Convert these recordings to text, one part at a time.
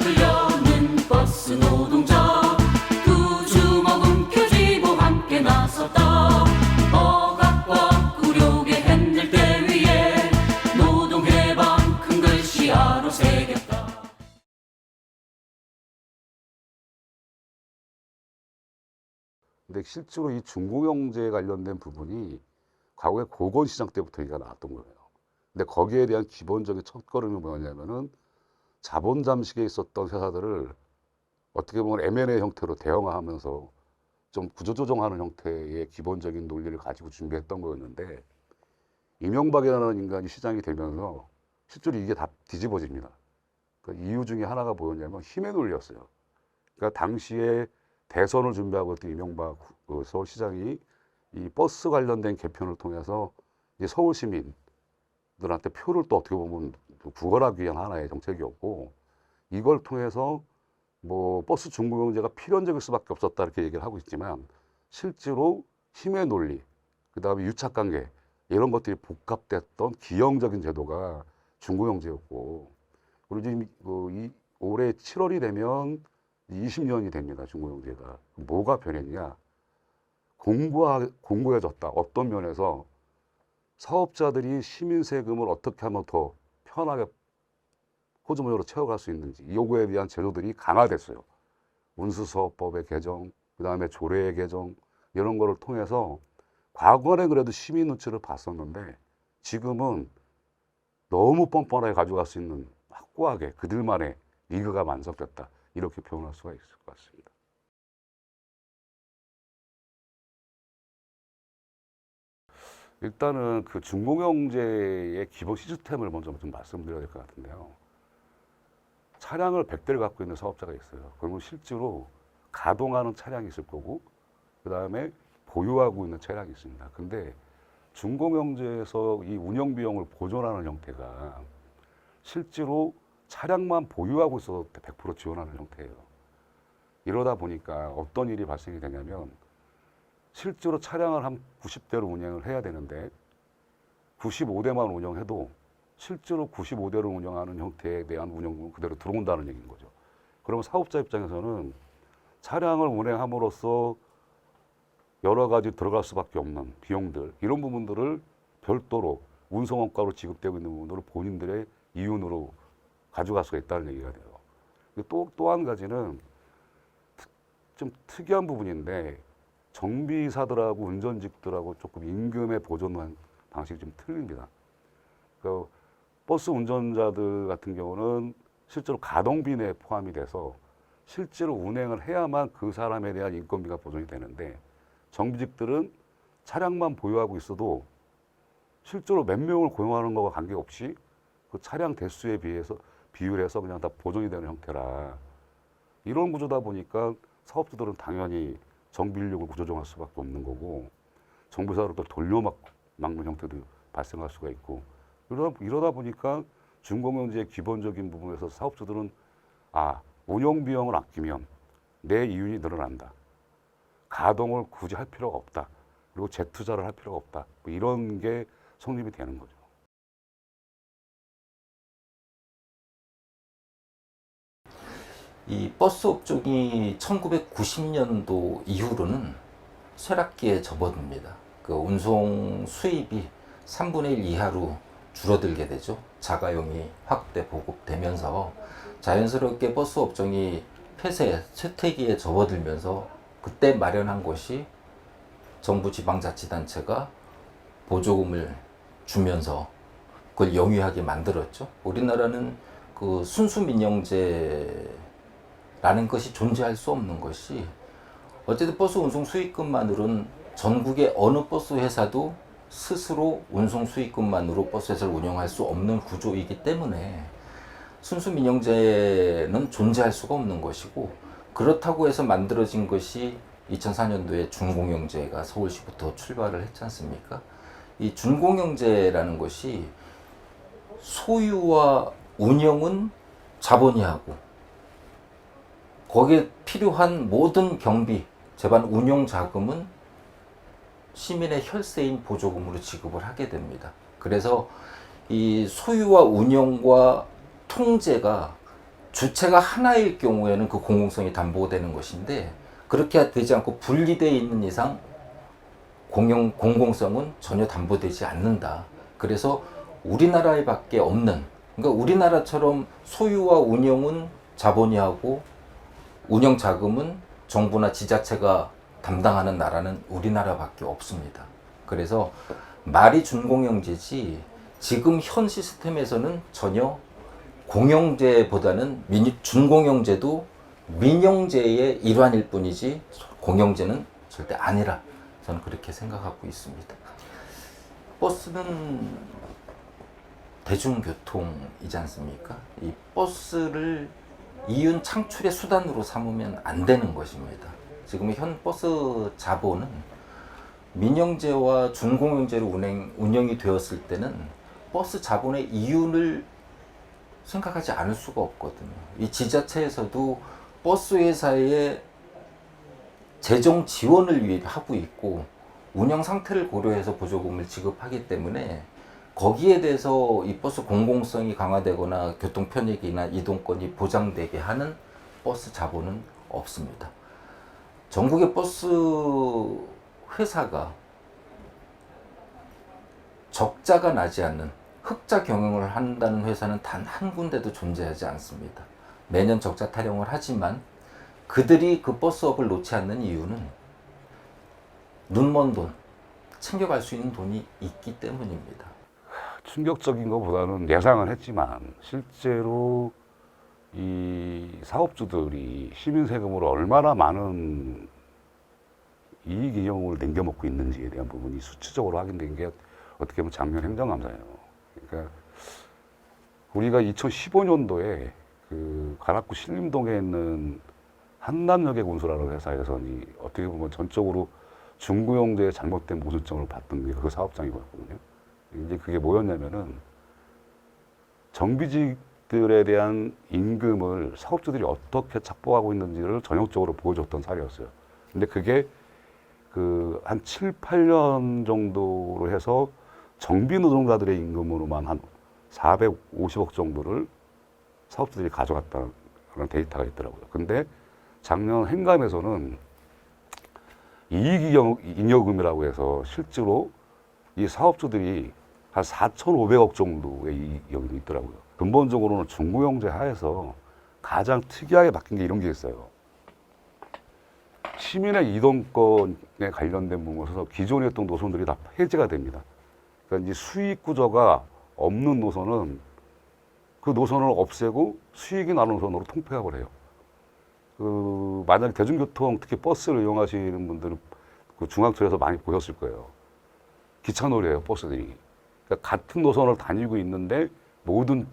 끌려는 버스 노동자 두 주먹 움켜쥐고 함께 나섰다. 억압과 굴욕의 핸들대 위에 노동해방 큰 글씨아로 새겼다. 근데 실제로 이 중공영제에 관련된 부분이 과거에 고건시장 때부터 얘기가 나왔던 거예요. 근데 거기에 대한 기본적인 첫걸음이 뭐냐면은 자본 잠식에 있었던 회사들을 어떻게 보면 M&A 형태로 대형화하면서 좀 구조조정하는 형태의 기본적인 논리를 가지고 준비했던 거였는데, 이명박이라는 인간이 시장이 되면서 실제로 이게 다 뒤집어집니다. 그 이유 중에 하나가 뭐였냐면 힘의 논리였어요. 그러니까 당시에 대선을 준비하고 있던 이명박 서울시장이 이 버스 관련된 개편을 통해서 이제 서울 시민들한테 표를 또 어떻게 보면 구걸하기 위한 하나의 정책이었고, 이걸 통해서 뭐 버스 중공영제가 필연적일 수밖에 없었다 이렇게 얘기를 하고 있지만, 실제로 힘의 논리, 그 다음에 유착관계 이런 것들이 복합됐던 기형적인 제도가 중공영제였고, 그리고 지금 이 올해 7월이 되면 20년이 됩니다. 중공영제가. 뭐가 변했냐? 공고해졌다. 어떤 면에서 사업자들이 시민 세금을 어떻게 하면 더 편하게 호주머니로 채워갈 수 있는지, 이 요구에 대한 제도들이 강화됐어요. 운수사업법의 개정, 그 다음에 조례의 개정, 이런 거를 통해서 과거에는 그래도 시민 눈치를 봤었는데, 지금은 너무 뻔뻔하게 가져갈 수 있는 확고하게 그들만의 리그가 만석됐다. 이렇게 표현할 수가 있을 것 같습니다. 일단은 그 중공영제의 기본 시스템을 먼저 좀 말씀드려야 될 것 같은데요. 차량을 100대를 갖고 있는 사업자가 있어요. 그러면 실제로 가동하는 차량이 있을 거고, 그 다음에 보유하고 있는 차량이 있습니다. 근데 중공영제에서 이 운영 비용을 보존하는 형태가 실제로 차량만 보유하고 있어도 100% 지원하는 형태예요. 이러다 보니까 어떤 일이 발생이 되냐면, 실제로 차량을 한 90대로 운영을 해야 되는데 95대만 운영해도 실제로 95대를 운영하는 형태에 대한 운영은 그대로 들어온다는 얘기인 거죠. 그러면 사업자 입장에서는 차량을 운행함으로써 여러 가지 들어갈 수밖에 없는 비용들, 이런 부분들을 별도로 운송원가로 지급되고 있는 부분들을 본인들의 이윤으로 가져갈 수가 있다는 얘기가 돼요. 또 한 가지는 좀 특이한 부분인데, 정비사들하고 운전직들하고 조금 임금의 보존 방식이 좀 틀립니다. 그 버스 운전자들 같은 경우는 실제로 가동비 내에 포함이 돼서 실제로 운행을 해야만 그 사람에 대한 인건비가 보존이 되는데, 정비직들은 차량만 보유하고 있어도 실제로 몇 명을 고용하는 것과 관계없이 그 차량 대수에 비해서 비율해서 그냥 다 보존이 되는 형태라, 이런 구조다 보니까 사업주들은 당연히 정비 인력을 구조조정할 수밖에 없는 거고, 정비사로 또 돌려막는 형태도 발생할 수가 있고, 이러다 보니까 중공영제의 기본적인 부분에서 사업주들은 운영 비용을 아끼면 내 이윤이 늘어난다. 가동을 굳이 할 필요가 없다. 그리고 재투자를 할 필요가 없다. 뭐 이런 게 성립이 되는 거죠. 이 버스 업종이 1990년도 이후로는 쇠락기에 접어듭니다. 그 운송 수입이 3분의 1 이하로 줄어들게 되죠. 자가용이 확대 보급되면서 자연스럽게 버스 업종이 폐쇄, 쇠퇴기에 접어들면서 그때 마련한 것이 정부 지방자치단체가 보조금을 주면서 그걸 영위하게 만들었죠. 우리나라는 그 순수민영제라는 것이 존재할 수 없는 것이, 어쨌든 버스 운송 수익금만으로는 전국의 어느 버스 회사도 스스로 운송 수익금만으로 버스 회사를 운영할 수 없는 구조이기 때문에 순수민영제는 존재할 수가 없는 것이고, 그렇다고 해서 만들어진 것이 2004년도에 준공영제가 서울시부터 출발을 했지 않습니까? 이 준공영제라는 것이 소유와 운영은 자본이 하고, 거기에 필요한 모든 경비, 제반 운영 자금은 시민의 혈세인 보조금으로 지급을 하게 됩니다. 그래서 이 소유와 운영과 통제가 주체가 하나일 경우에는 그 공공성이 담보되는 것인데 그렇게 되지 않고 분리되어 있는 이상 공공성은 전혀 담보되지 않는다. 그래서 우리나라에 밖에 없는, 그러니까 우리나라처럼 소유와 운영은 자본이 하고 운영 자금은 정부나 지자체가 담당하는 나라는 우리나라밖에 없습니다. 그래서 말이 준공영제지 지금 현 시스템에서는 전혀 공영제보다는 준공영제도 민영제의 일환일 뿐이지 공영제는 절대 아니라 저는 그렇게 생각하고 있습니다. 버스는 대중교통이지 않습니까? 이 버스를 이윤 창출의 수단으로 삼으면 안 되는 것입니다. 지금 현 버스 자본은 민영제와 준공영제로 운영이 되었을 때는 버스 자본의 이윤을 생각하지 않을 수가 없거든요. 이 지자체에서도 버스 회사의 재정 지원을 위해 하고 있고 운영 상태를 고려해서 보조금을 지급하기 때문에 거기에 대해서 이 버스 공공성이 강화되거나 교통 편익이나 이동권이 보장되게 하는 버스 자본은 없습니다. 전국의 버스 회사가 적자가 나지 않는 흑자 경영을 한다는 회사는 단 한 군데도 존재하지 않습니다. 매년 적자 타령을 하지만 그들이 그 버스업을 놓지 않는 이유는 눈먼 돈, 챙겨갈 수 있는 돈이 있기 때문입니다. 충격적인 것보다는 예상은 했지만 실제로 이 사업주들이 시민 세금으로 얼마나 많은 이익 이용을 남겨먹고 있는지에 대한 부분이 수치적으로 확인된 게 어떻게 보면 작년 행정감사예요. 그러니까 우리가 2015년도에 그 관악구 신림동에 있는 한남여객운수라는 회사에서 어떻게 보면 전적으로 준공영제의 잘못된 모순점을 봤던 게 그 사업장이거든요. 이제 그게 뭐였냐면은 정비직들에 대한 임금을 사업주들이 어떻게 착보하고 있는지를 전형적으로 보여줬던 사례였어요. 근데 그게 그 한 7, 8년 정도로 해서 정비 노동자들의 임금으로만 한 450억 정도를 사업주들이 가져갔다는 데이터가 있더라고요. 근데 작년 행감에서는 이익잉여금이라고 해서 실제로 이 사업주들이 한 4,500억 정도의 이익잉여금이 있더라고요. 근본적으로는 준공영제 하에서 가장 특이하게 바뀐 게 이런 게 있어요. 시민의 이동권에 관련된 부분에서 기존에 있던 노선들이 다 폐지가 됩니다. 그러니까 이제 수익 구조가 없는 노선은 그 노선을 없애고 수익이 나는 노선으로 통폐합을 해요. 만약에 대중교통, 특히 버스를 이용하시는 분들은 그 중앙철에서 많이 보셨을 거예요. 기차놀이예요, 버스들이. 그러니까 같은 노선을 다니고 있는데 모든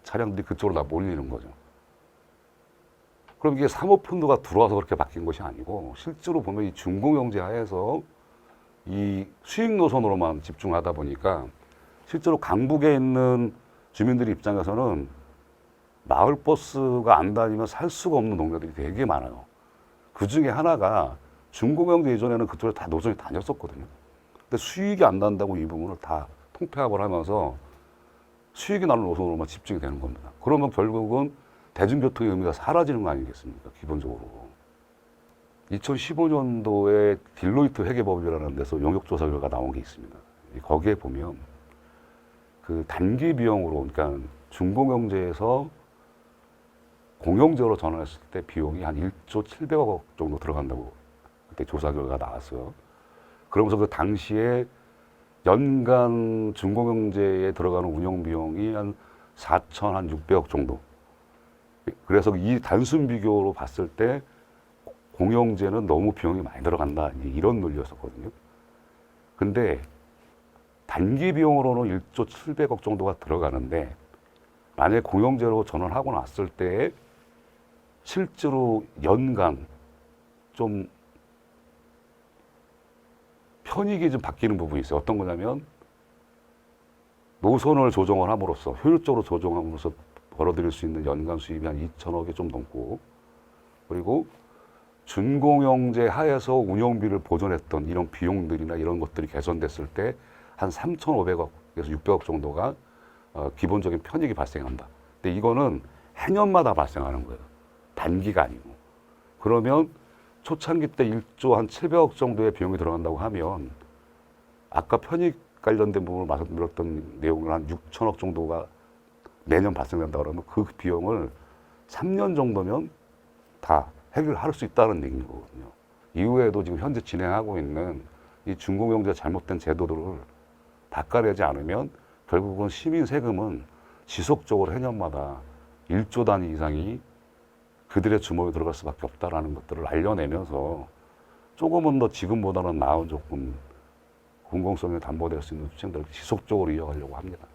차량들이 그쪽으로 다 몰리는 거죠. 그럼 이게 사모펀드가 들어와서 그렇게 바뀐 것이 아니고 실제로 보면 이 준공영제 하에서 이 수익 노선으로만 집중하다 보니까 실제로 강북에 있는 주민들 입장에서는 마을버스가 안 다니면 살 수가 없는 동네들이 되게 많아요. 그 중에 하나가 준공영제 이전에는 그쪽에 다 노선이 다녔었거든요. 근데 수익이 안 난다고 이 부분을 다 통폐합을 하면서 수익이 나는 노선으로만 집중이 되는 겁니다. 그러면 결국은 대중교통의 의미가 사라지는 거 아니겠습니까? 기본적으로. 2015년도에 딜로이트 회계법이라는 데서 용역조사 결과가 나온 게 있습니다. 거기에 보면 그 단기 비용으로, 그러니까 준공영제에서 공영제로 전환했을 때 비용이 한 1조 700억 정도 들어간다고 그때 조사 결과가 나왔어요. 그러면서 그 당시에 연간 준공영제에 들어가는 운영 비용이 한 4,600억 정도. 그래서 이 단순 비교로 봤을 때 공영제는 너무 비용이 많이 들어간다, 이런 논리였었거든요. 근데 단기 비용으로는 1조 700억 정도가 들어가는데 만약에 공영제로 전환하고 났을 때 실제로 연간 좀 편익이 좀 바뀌는 부분이 있어요. 어떤 거냐면 노선을 조정을 함으로써, 효율적으로 조정함으로써 벌어들일 수 있는 연간 수입이 한 2천억이 좀 넘고, 그리고 준공영제 하에서 운영비를 보존했던 이런 비용들이나 이런 것들이 개선됐을 때 한 3,500억에서 600억 정도가 기본적인 편익이 발생한다. 근데 이거는 해년마다 발생하는 거예요. 단기가 아니고. 그러면 초창기 때 1조 한 700억 정도의 비용이 들어간다고 하면 아까 편익 관련된 부분을 말씀드렸던 내용을 한 6천억 정도가 매년 발생된다 그러면 그 비용을 3년 정도면 다 해결할 수 있다는 얘기인 거거든요. 이후에도 지금 현재 진행하고 있는 이 중공영제 잘못된 제도들을 닦아내지 않으면 결국은 시민 세금은 지속적으로 해년마다 1조 단위 이상이 그들의 주머니에 들어갈 수밖에 없다라는 것들을 알려내면서 조금은 더 지금보다는 나은 조금 공공성이 담보될 수 있는 투쟁들을 지속적으로 이어가려고 합니다.